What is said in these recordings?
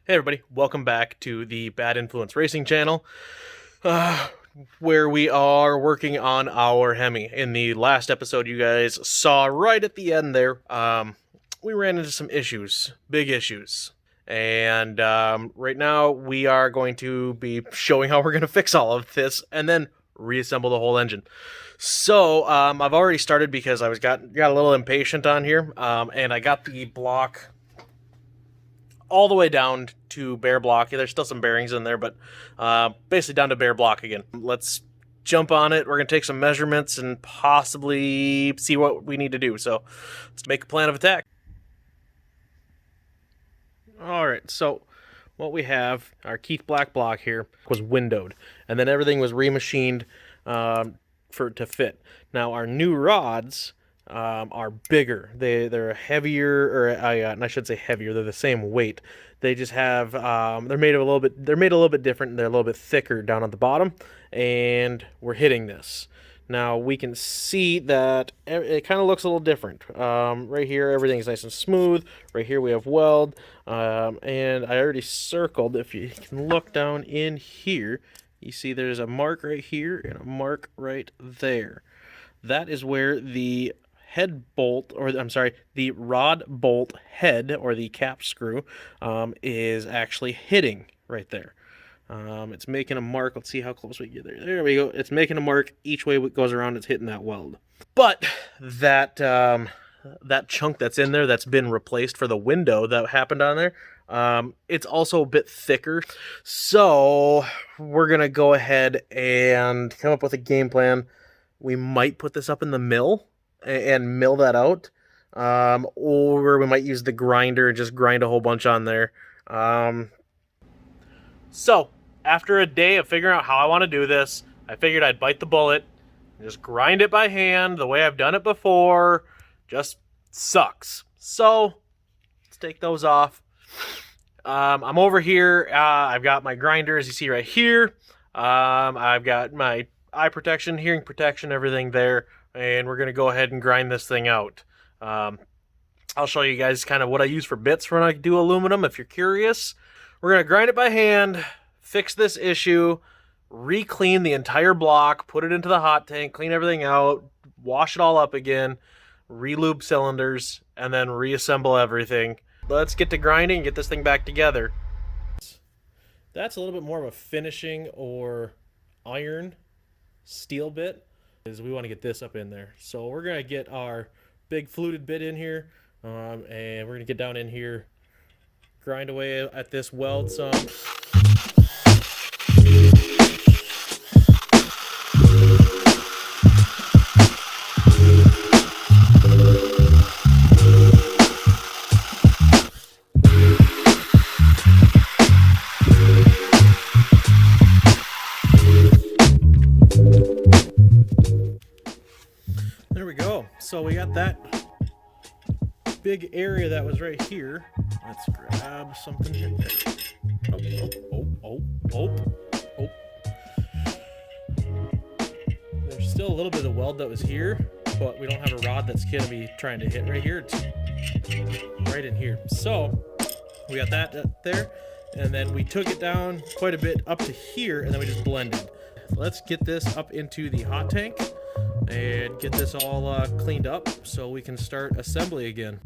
Hey everybody, welcome back to the Bad Influence Racing channel, where we are working on our Hemi. In the last episode you guys saw right at the end there, we ran into some issues, big issues. And right now we are going to be showing how we're going to fix all of this and then reassemble the whole engine. So I've already started because I got a little impatient on here, and I got the block all the way down to bare block. There's still some bearings in there, but basically down to bare block again. Let's jump on it. We're going to take some measurements and possibly see what we need to do. So let's make a plan of attack. All right, so what we have, our Keith Black block here, was windowed, and then everything was remachined to fit. Now our new rods are bigger. They're heavier, or and I should say heavier. They're the same weight. They just have they're made a little bit different. They're a little bit thicker down at the bottom, and we're hitting this. Now we can see that it kind of looks a little different. Right here, everything's nice and smooth. Right here we have weld, and I already circled. If you can look down in here, you see there's a mark right here and a mark right there. That is where the head bolt, or I'm sorry, the rod bolt head, or the cap screw, is actually hitting right there. It's making a mark. Let's see how close we get there. There we go. It's making a mark each way it goes around. It's hitting that weld. But that chunk that's in there that's been replaced for the window that happened on there, it's also a bit thicker. So we're gonna go ahead and come up with a game plan. We might put this up in the mill and mill that out, or we might use the grinder and just grind a whole bunch on there. So after a day of figuring out how I want to do this, I figured I'd bite the bullet and just grind it by hand the way I've done it before. Just sucks. So let's take those off. I'm over here. I've got my grinder, as you see right here. I've got my eye protection, hearing protection, everything there, and we're going to go ahead and grind this thing out. I'll show you guys kind of what I use for bits when I do aluminum, if you're curious. We're going to grind it by hand, fix this issue, re-clean the entire block, put it into the hot tank, clean everything out, wash it all up again, re-lube cylinders, and then reassemble everything. Let's get to grinding and get this thing back together. That's a little bit more of a finishing or iron steel bit, is we want to get this up in there. So we're going to get our big fluted bit in here, and we're going to get down in here, grind away at this weld some. There we go. So we got that big area that was right here. Let's grab something here. Oh. There's still a little bit of weld that was here, but we don't have a rod that's going to be trying to hit right here. It's right in here. So we got that there, and then we took it down quite a bit up to here, and then we just blended. Let's get this up into the hot tank and get this all cleaned up so we can start assembly again.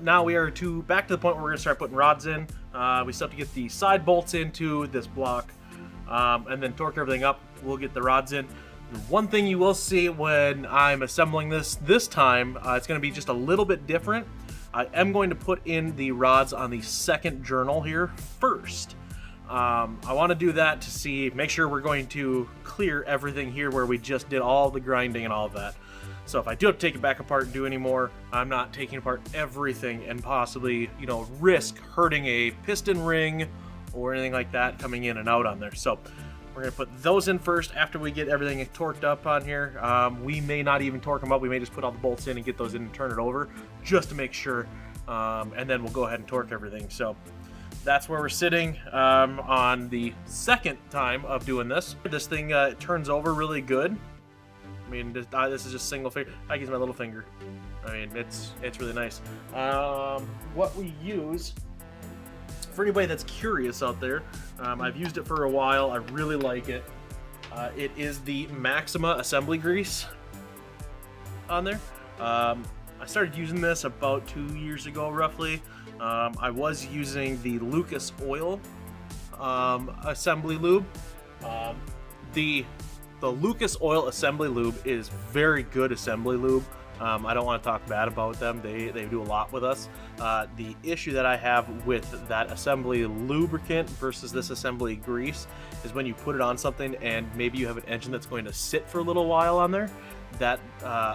now we are back to the point where we're going to start putting rods in. We still have to get the side bolts into this block, and then torque everything up. We'll get the rods in. The one thing you will see when I'm assembling this time, it's going to be just a little bit different. I am going to put in the rods on the second journal here first. I want to do that to make sure we're going to clear everything here where we just did all the grinding and all of that. So if I do have to take it back apart and do any more, I'm not taking apart everything and possibly, risk hurting a piston ring or anything like that coming in and out on there. So we're going to put those in first after we get everything torqued up on here. We may not even torque them up. We may just put all the bolts in and get those in and turn it over just to make sure. And then we'll go ahead and torque everything. So that's where we're sitting on the second time of doing this. This thing turns over really good. I mean, this is just single finger. I use my little finger. I mean, it's really nice. What we use, for anybody that's curious out there, I've used it for a while. I really like it. It is the Maxima assembly grease on there. I started using this about 2 years ago, roughly. I was using the Lucas Oil assembly lube. The Lucas Oil assembly lube is very good assembly lube. I don't want to talk bad about them. They do a lot with us. The issue that I have with that assembly lubricant versus this assembly grease is when you put it on something and maybe you have an engine that's going to sit for a little while on there, that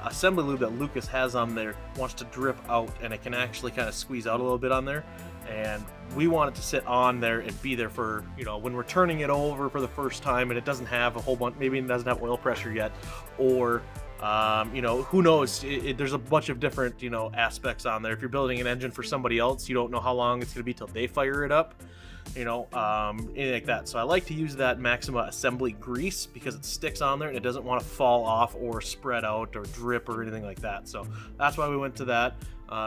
assembly lube that Lucas has on there wants to drip out, and it can actually kind of squeeze out a little bit on there. And we want it to sit on there and be there for, when we're turning it over for the first time and it doesn't have a whole bunch, maybe it doesn't have oil pressure yet, or who knows, there's a bunch of different, aspects on there. If you're building an engine for somebody else, you don't know how long it's going to be till they fire it up, anything like that. So I like to use that Maxima assembly grease because it sticks on there and it doesn't want to fall off or spread out or drip or anything like that. So that's why we went to that.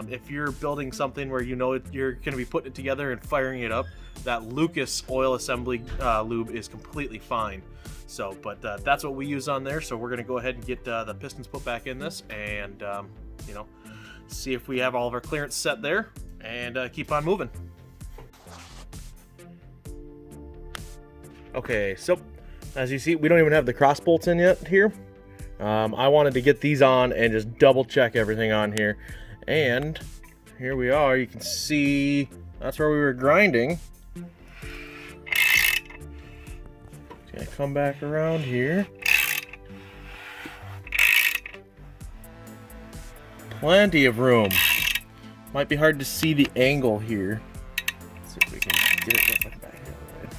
If you're building something where you're going to be putting it together and firing it up, that Lucas Oil assembly lube is completely fine. So, but that's what we use on there. So we're going to go ahead and get the pistons put back in this and, see if we have all of our clearance set there and keep on moving. Okay, so as you see, we don't even have the cross bolts in yet here. I wanted to get these on and just double check everything on here. And here we are. You can see that's where we were grinding. Gonna come back around here. Plenty of room. Might be hard to see the angle here. Let's see if we can get it back here.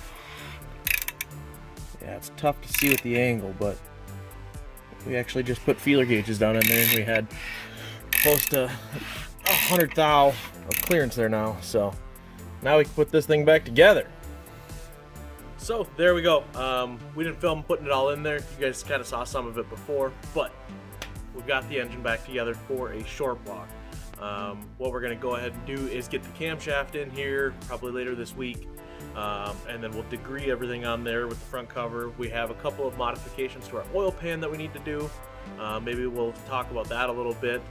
Yeah, it's tough to see with the angle, but we actually just put feeler gauges down in there and we had close to 100 thou of clearance there now. So now we can put this thing back together. So there we go. We didn't film putting it all in there. You guys kind of saw some of it before, but we've got the engine back together for a short block. What we're going to go ahead and do is get the camshaft in here probably later this week, and then we'll degree everything on there with the front cover. We have a couple of modifications to our oil pan that we need to do. Maybe we'll talk about that a little bit.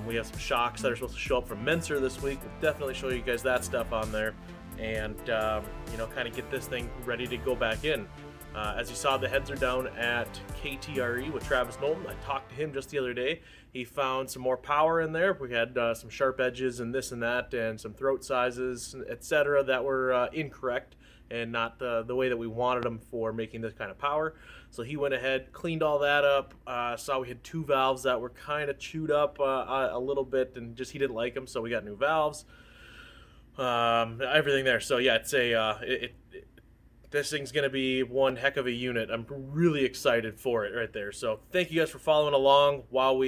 We have some shocks that are supposed to show up from Menser this week. We'll definitely show you guys that stuff on there, and kind of get this thing ready to go back in. As you saw, the heads are down at KTRE with Travis Knowlton. I talked to him just the other day. He found some more power in there. We had some sharp edges and this and that, and some throat sizes, etc., that were incorrect and not the way that we wanted them for making this kind of power. So he went ahead, cleaned all that up. Saw we had two valves that were kind of chewed up a little bit, and just he didn't like them, so we got new valves. Everything there. So yeah, it's this thing's gonna be one heck of a unit. I'm really excited for it right there. So thank you guys for following along while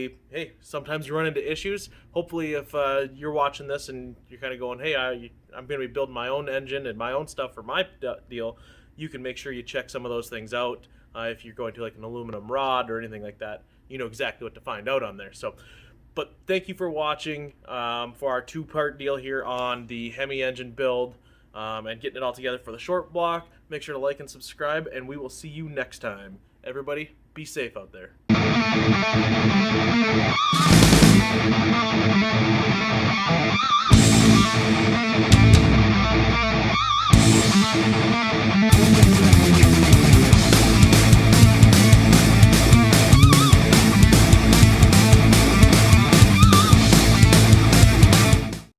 sometimes you run into issues. Hopefully if you're watching this and you're kind of going, hey, I'm gonna be building my own engine and my own stuff for my deal, you can make sure you check some of those things out. If you're going to like an aluminum rod or anything like that, you know exactly what to find out on there. So, but thank you for watching for our two-part deal here on the Hemi engine build and getting it all together for the short block. Make sure to like and subscribe, and we will see you next time. Everybody, be safe out there.